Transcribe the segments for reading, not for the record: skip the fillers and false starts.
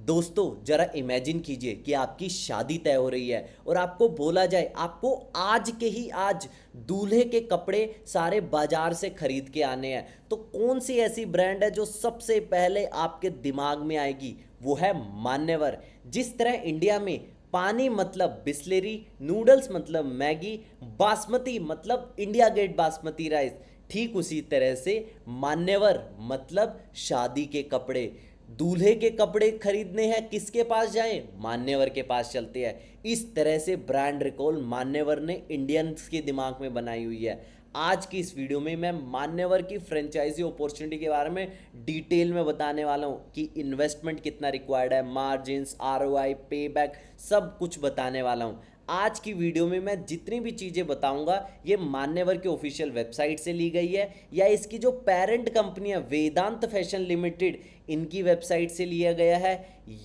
दोस्तों जरा इमेजिन कीजिए कि आपकी शादी तय हो रही है और आपको बोला जाए आपको आज के ही आज दूल्हे के कपड़े सारे बाजार से खरीद के आने हैं। तो कौन सी ऐसी ब्रांड है जो सबसे पहले आपके दिमाग में आएगी? वो है मान्यवर। जिस तरह इंडिया में पानी मतलब बिस्लेरी, नूडल्स मतलब मैगी, बासमती मतलब इंडिया गेट बासमती राइस, ठीक उसी तरह से मान्यवर मतलब शादी के कपड़े। दूल्हे के कपड़े खरीदने हैं, किसके पास जाएं? मान्यवर के पास चलते हैं। इस तरह से ब्रांड रिकॉल मान्यवर ने इंडियंस के दिमाग में बनाई हुई है। आज की इस वीडियो में मैं मान्यवर की फ्रेंचाइजी अपॉर्चुनिटी के बारे में डिटेल में बताने वाला हूं कि इन्वेस्टमेंट कितना रिक्वायर्ड है, मार्जिन्स, आरओआई, पे बैक, सब कुछ बताने वाला हूं। आज की वीडियो में मैं जितनी भी चीज़ें बताऊंगा ये मान्यवर के ऑफिशियल वेबसाइट से ली गई है या इसकी जो पेरेंट कंपनी है वेदांत फैशन लिमिटेड, इनकी वेबसाइट से लिया गया है,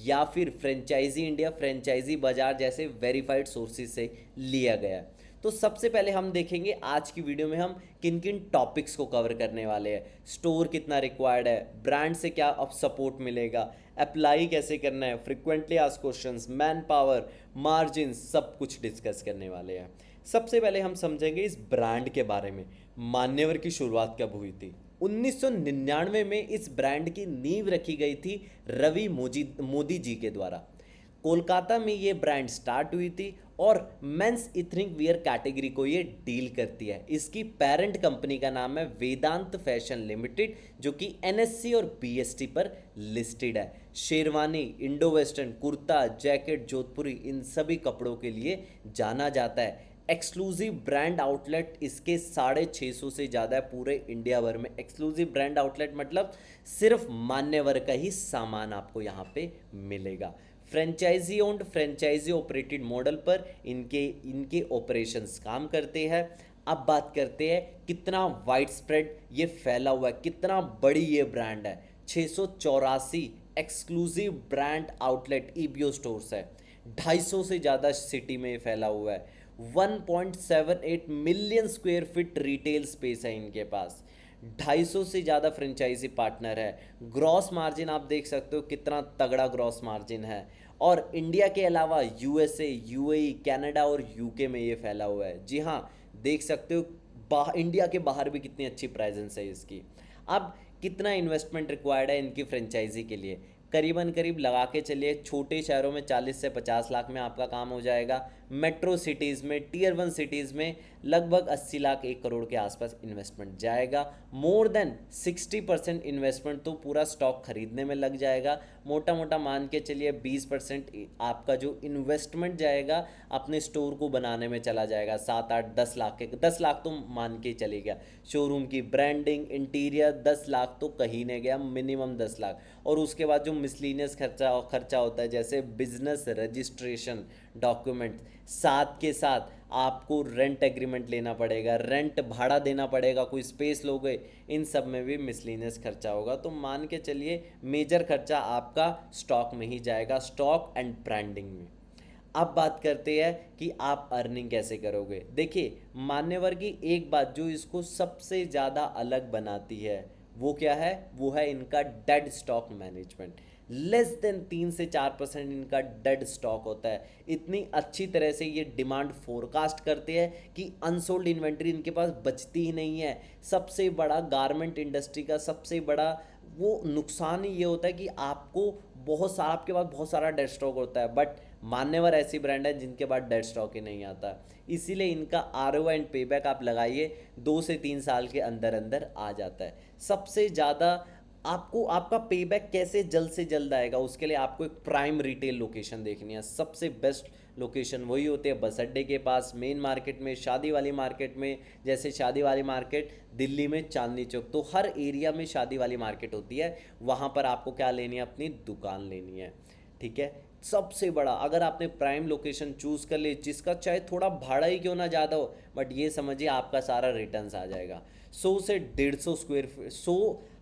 या फिर फ्रेंचाइजी इंडिया, फ्रेंचाइजी बाजार जैसे वेरीफाइड सोर्सेज से लिया गया है। तो सबसे पहले हम देखेंगे आज की वीडियो में हम किन किन टॉपिक्स को कवर करने वाले हैं। स्टोर कितना रिक्वायर्ड है, ब्रांड से क्या अब सपोर्ट मिलेगा, अप्लाई कैसे करना है, frequently asked questions, man power, margin, सब कुछ डिस्कस करने वाले हैं। सबसे पहले हम समझेंगे इस ब्रांड के बारे में। मान्यवर की शुरुआत कब हुई थी? 1999 में इस ब्रांड की नींव रखी गई थी रवि मोदी जी के द्वारा। कोलकाता में ये ब्रांड स्टार्ट हुई थी और मेंस इथनिक वियर कैटेगरी को ये डील करती है। इसकी पेरेंट कंपनी का नाम है वेदांत फैशन लिमिटेड, जो कि एनएससी और बीएसटी पर लिस्टेड है। Sherwani, Indo western, kurta, jacket, Jodhpuri, इन सभी कपड़ों के लिए जाना जाता है। एक्सक्लूसिव ब्रांड आउटलेट इसके 650 से ज़्यादा है पूरे इंडिया भर में। एक्सक्लूसिव ब्रांड आउटलेट मतलब सिर्फ मान्यवर का ही सामान आपको यहाँ पे मिलेगा। Franchise owned, franchise operated model पर इनके इनके ऑपरेशंस काम करते हैं। अब बात करते हैं कितना वाइड स्प्रेड ये फैला हुआ है, कितना बड़ी ये ब्रांड है। 684 exclusive brand outlet EBO stores है। 250 से ज़्यादा सिटी में ये फैला हुआ है। 1.78 million square feet retail space है इनके पास। 250 से ज़्यादा फ्रेंचाइजी पार्टनर है। ग्रॉस मार्जिन आप देख सकते हो कितना तगड़ा ग्रॉस मार्जिन है। और इंडिया के अलावा यूएसए, यूएई, कनाडा और यूके में ये फैला हुआ है। जी हाँ, देख सकते हो इंडिया के बाहर भी कितनी अच्छी प्रेजेंस है इसकी। अब कितना इन्वेस्टमेंट रिक्वायर्ड है इनकी फ्रेंचाइजी के लिए? करीबन करीब लगा के चलिए, छोटे शहरों में 40 से 50 लाख में आपका काम हो जाएगा। मेट्रो सिटीज़ में, टीयर 1 सिटीज़ में लगभग 80 लाख 1 करोड़ के आसपास इन्वेस्टमेंट जाएगा। मोर देन 60% इन्वेस्टमेंट तो पूरा स्टॉक खरीदने में लग जाएगा। मोटा मोटा मान के चलिए 20% आपका जो इन्वेस्टमेंट जाएगा अपने स्टोर को बनाने में चला जाएगा। 7 8 10 लाख के, 10 लाख तो मान के चलेगा। शोरूम की ब्रांडिंग, इंटीरियर, 10 लाख तो कहीं नहीं गया, मिनिमम 10 लाख। और उसके बाद जो मिसलीनियस खर्चा होता है जैसे बिजनेस रजिस्ट्रेशन डॉक्यूमेंट, साथ के साथ आपको रेंट एग्रीमेंट लेना पड़ेगा, रेंट भाड़ा देना पड़ेगा, कोई स्पेस लोगे, इन सब में भी मिसलीनियस खर्चा होगा। तो मान के चलिए मेजर खर्चा आपका स्टॉक में ही जाएगा, स्टॉक एंड ब्रांडिंग में। अब बात करते हैं कि आप अर्निंग कैसे करोगे। देखिए, मान्यवर की एक बात जो इसको सबसे ज़्यादा अलग बनाती है वो क्या है? वो है इनका dead stock management. Less than 3 से 4% इनका डेड स्टॉक होता है। इतनी अच्छी तरह से ये डिमांड फोरकास्ट करते हैं कि अनसोल्ड इन्वेंट्री इनके पास बचती ही नहीं है। सबसे बड़ा गारमेंट इंडस्ट्री का सबसे बड़ा वो नुकसान ही ये होता है कि आपको बहुत सारा, आपके पास बहुत सारा डेड स्टॉक होता है, बट मान्यवर ऐसी ब्रांड है जिनके पास डेड स्टॉक ही नहीं आता। इसीलिए इनका आरओआई एंड पेबैक आप लगाइए 2 से 3 साल के अंदर अंदर आ जाता है। सबसे ज़्यादा आपको आपका पेबैक कैसे जल्द से जल्द आएगा, उसके लिए आपको एक प्राइम रिटेल लोकेशन देखनी है। सबसे बेस्ट लोकेशन वही होते हैं बस अड्डे के पास, मेन मार्केट में, शादी वाली मार्केट में। जैसे शादी वाली मार्केट दिल्ली में चांदनी चौक, तो हर एरिया में शादी वाली मार्केट होती है, वहाँ पर आपको क्या लेनी है? अपनी दुकान लेनी है। ठीक है, सबसे बड़ा अगर आपने प्राइम लोकेशन चूज़ कर ली, जिसका चाहे थोड़ा भाड़ा ही क्यों ना ज़्यादा हो, बट ये समझिए आपका सारा रिटर्न्स आ जाएगा। 100 से 150 स्क्वायर फीट,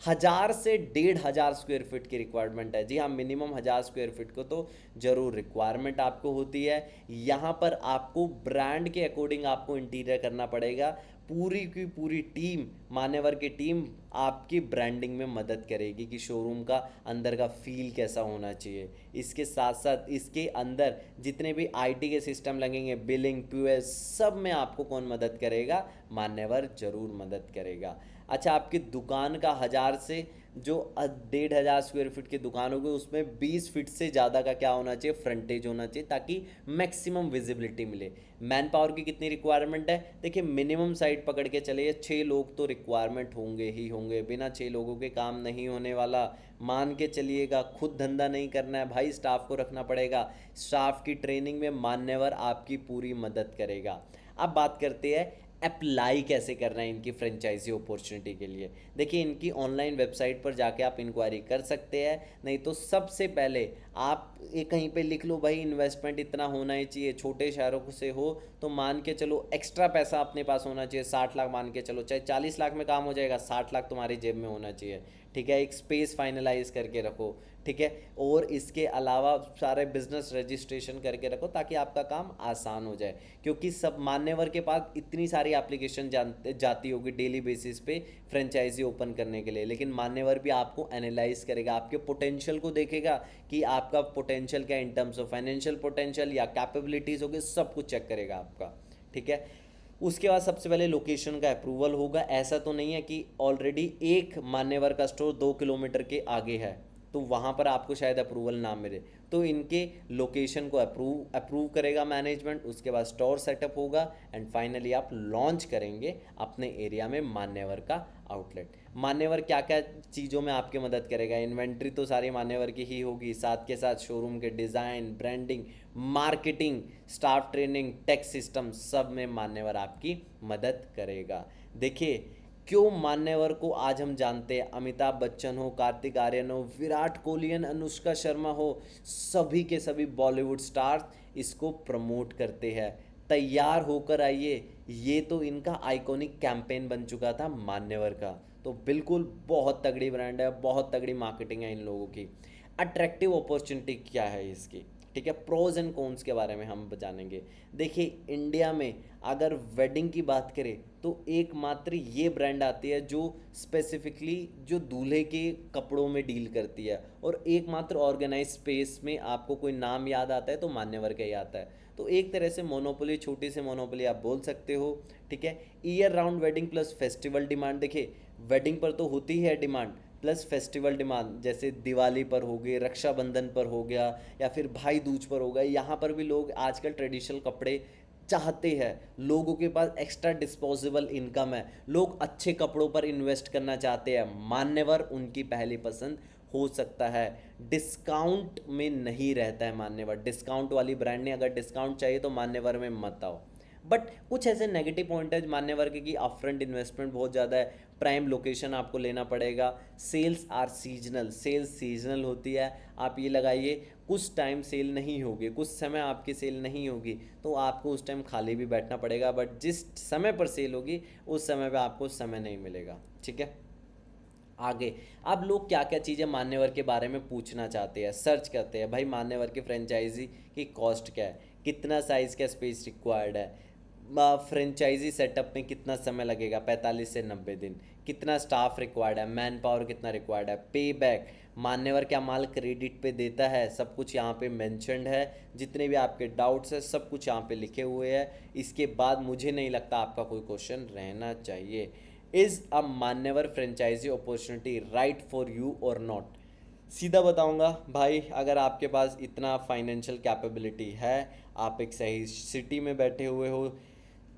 100 से 1,500 स्क्वायर फीट की रिक्वायरमेंट है। जी हाँ, मिनिमम 1000 स्क्वायर फीट को तो ज़रूर रिक्वायरमेंट आपको होती है। यहाँ पर आपको ब्रांड के अकॉर्डिंग आपको इंटीरियर करना पड़ेगा। पूरी की पूरी टीम, मान्यवर की टीम आपकी ब्रांडिंग में मदद करेगी कि शोरूम का अंदर का फील कैसा होना चाहिए। इसके साथ साथ इसके अंदर जितने भी आईटी के सिस्टम लगेंगे, बिलिंग, पीओएस, सब में आपको कौन मदद करेगा? मान्यवर जरूर मदद करेगा। अच्छा, आपकी दुकान का 1000 से जो 1500 स्क्वायर फीट की दुकान होगी उसमें 20 फीट से ज़्यादा का क्या होना चाहिए? फ्रंटेज होना चाहिए, ताकि मैक्सिमम विजिबिलिटी मिले। मैन पावर की कितनी रिक्वायरमेंट है? देखिए, मिनिमम साइड पकड़ के चलिए, 6 लोग तो रिक्वायरमेंट होंगे ही होंगे, बिना 6 लोगों के काम नहीं होने वाला। मान के चलिएगा, खुद धंधा नहीं करना है भाई, स्टाफ को रखना पड़ेगा। स्टाफ की ट्रेनिंग में मान्यवर आपकी पूरी मदद करेगा। अब बात करते हैं अप्लाई कैसे करना है इनकी फ्रेंचाइजी अपॉर्चुनिटी के लिए। देखिए, इनकी ऑनलाइन वेबसाइट पर जाके आप इंक्वायरी कर सकते हैं, नहीं तो सबसे पहले आप ये कहीं पे लिख लो भाई, इन्वेस्टमेंट इतना होना ही चाहिए। छोटे शहरों से हो तो मान के चलो एक्स्ट्रा पैसा अपने पास होना चाहिए, 60 लाख मान के चलो, चाहे 40 लाख में काम हो जाएगा, 60 लाख तुम्हारी जेब में होना चाहिए। ठीक है, एक स्पेस फाइनलाइज करके रखो। ठीक है, और इसके अलावा सारे बिजनेस रजिस्ट्रेशन करके रखो ताकि आपका काम आसान हो जाए, क्योंकि सब मान्यवर के पास इतनी सारी एप्लीकेशन जाती होगी डेली बेसिस पे फ्रेंचाइजी ओपन करने के लिए, लेकिन मान्यवर भी आपको एनालाइज करेगा, आपके पोटेंशियल को देखेगा कि आपका पोटेंशियल क्या in terms of financial potential या कैपेबिलिटीज़ होगी, सब कुछ चेक करेगा आपका। ठीक है, उसके बाद सबसे पहले लोकेशन का अप्रूवल होगा। ऐसा तो नहीं है कि ऑलरेडी एक मान्यवर का स्टोर 2 किलोमीटर के आगे है तो वहाँ पर आपको शायद अप्रूवल ना मिले, तो इनके लोकेशन को अप्रूव करेगा मैनेजमेंट। उसके बाद स्टोर सेटअप होगा एंड फाइनली आप लॉन्च करेंगे अपने एरिया में मान्यवर का आउटलेट। मान्यवर क्या क्या चीज़ों में आपकी मदद करेगा? इन्वेंट्री तो सारी मान्यवर की ही होगी, साथ के साथ शोरूम के design, branding, marketing, staff training, tax system, सब में मान्यवर आपकी मदद करेगा। देखिए, क्यों मान्यवर को आज हम जानते हैं, अमिताभ बच्चन हो, कार्तिक आर्यन हो, विराट कोहली, अनुष्का शर्मा हो, सभी के सभी बॉलीवुड स्टार्स इसको प्रमोट करते हैं। तैयार होकर आइए, ये तो इनका आइकॉनिक कैंपेन बन चुका था मान्यवर का। तो बिल्कुल बहुत तगड़ी ब्रांड है, बहुत तगड़ी मार्केटिंग है इन लोगों की। अट्रैक्टिव अपॉर्चुनिटी क्या है इसकी? ठीक है, प्रोज एंड कॉन्स के बारे में हम जानेंगे। देखिए, इंडिया में अगर वेडिंग की बात करें तो एकमात्र ये ब्रांड आती है जो स्पेसिफिकली जो दूल्हे के कपड़ों में डील करती है, और एकमात्र ऑर्गेनाइज स्पेस में आपको कोई नाम याद आता है तो मान्यवर का ही आता है। तो एक तरह से मोनोपोली, छोटी सी मोनोपोली आप बोल सकते हो। ठीक है, year round wedding plus festival demand. देखिए, वेडिंग पर तो होती है डिमांड, प्लस फेस्टिवल डिमांड, जैसे दिवाली पर हो गई, रक्षाबंधन पर हो गया, या फिर भाई दूज पर हो गया, यहाँ पर भी लोग आजकल ट्रेडिशनल कपड़े चाहते हैं। लोगों के पास एक्स्ट्रा डिस्पोजेबल इनकम है, लोग अच्छे कपड़ों पर इन्वेस्ट करना चाहते हैं, मान्यवर उनकी पहली पसंद हो सकता है। डिस्काउंट में नहीं रहता है मान्यवर, डिस्काउंट वाली ब्रांड ने अगर डिस्काउंट चाहिए तो मान्यवर में मत आओ। बट कुछ ऐसे नेगेटिव पॉइंट है मान्यवर के कि अपफ्रंट इन्वेस्टमेंट बहुत ज़्यादा है, प्राइम लोकेशन आपको लेना पड़ेगा, sales are seasonal, sales seasonal होती है। आप ये लगाइए, कुछ टाइम सेल नहीं होगी, कुछ समय आपकी सेल नहीं होगी, तो आपको उस टाइम खाली भी बैठना पड़ेगा, बट जिस समय पर सेल होगी उस समय पर आपको समय नहीं मिलेगा। ठीक है, आगे अब लोग क्या क्या चीज़ें मान्यवर के बारे में पूछना चाहते हैं, सर्च करते हैं, भाई मान्यवर की फ्रेंचाइजी की कॉस्ट क्या है, कितना साइज़ का स्पेस रिक्वायर्ड है, फ्रेंचाइजी सेटअप में कितना समय लगेगा, 45 से 90 दिन, कितना स्टाफ रिक्वायर्ड है, मैन पावर कितना रिक्वायर्ड है, पे बैक, मान्यवर क्या माल क्रेडिट पे देता है, सब कुछ यहाँ पे मेंशन्ड है। जितने भी आपके डाउट्स हैं सब कुछ यहाँ पे लिखे हुए हैं। इसके बाद मुझे नहीं लगता आपका कोई क्वेश्चन रहना चाहिए। Is a Manyavar franchise opportunity right for you or not? सीधा बताऊंगा भाई, अगर आपके पास इतना फाइनेंशियल कैपेबिलिटी है, आप एक सही सिटी में बैठे हुए हो,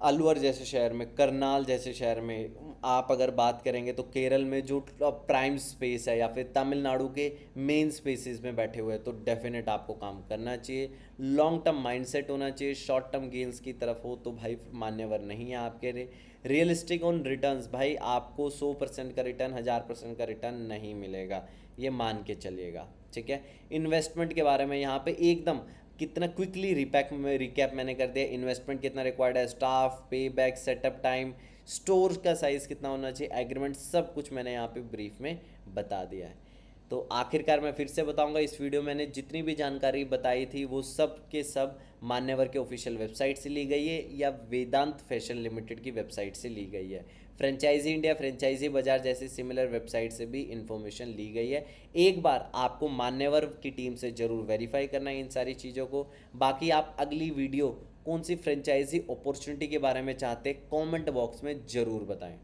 अलवर जैसे शहर में, करनाल जैसे शहर में, आप अगर बात करेंगे तो केरल में जो प्राइम स्पेस है, या फिर तमिलनाडु के मेन स्पेसेस में बैठे हुए हैं, तो डेफिनेट आपको काम करना चाहिए। लॉन्ग टर्म माइंडसेट होना चाहिए, शॉर्ट टर्म गेन्स की तरफ हो तो भाई मान्यवर नहीं है आपके लिए। रियलिस्टिक ऑन रिटर्न्स, भाई आपको 100% का रिटर्न, 1000% का रिटर्न नहीं मिलेगा, ये मान के चलिएगा। ठीक है, इन्वेस्टमेंट के बारे में यहाँ पे एकदम कितना क्विकली रिकैप मैंने कर दिया। इन्वेस्टमेंट कितना रिक्वायर्ड है, स्टाफ, पे बैक, सेटअप टाइम, स्टोर का साइज़ कितना होना चाहिए, एग्रीमेंट, सब कुछ मैंने यहाँ पे ब्रीफ में बता दिया है। तो आखिरकार मैं फिर से बताऊंगा, इस वीडियो में मैंने जितनी भी जानकारी बताई थी वो सब के सब मान्यवर के ऑफिशियल वेबसाइट से ली गई है या वेदांत फैशन लिमिटेड की वेबसाइट से ली गई है। फ्रेंचाइजी इंडिया, फ्रेंचाइजी बाजार जैसी सिमिलर वेबसाइट से भी इंफॉर्मेशन ली गई है। एक बार आपको मान्यवर की टीम से ज़रूर वेरीफाई करना है इन सारी चीज़ों को। बाकी आप अगली वीडियो कौन सी फ्रेंचाइजी अपॉर्चुनिटी के बारे में चाहते हैं, कमेंट बॉक्स में ज़रूर बताएं।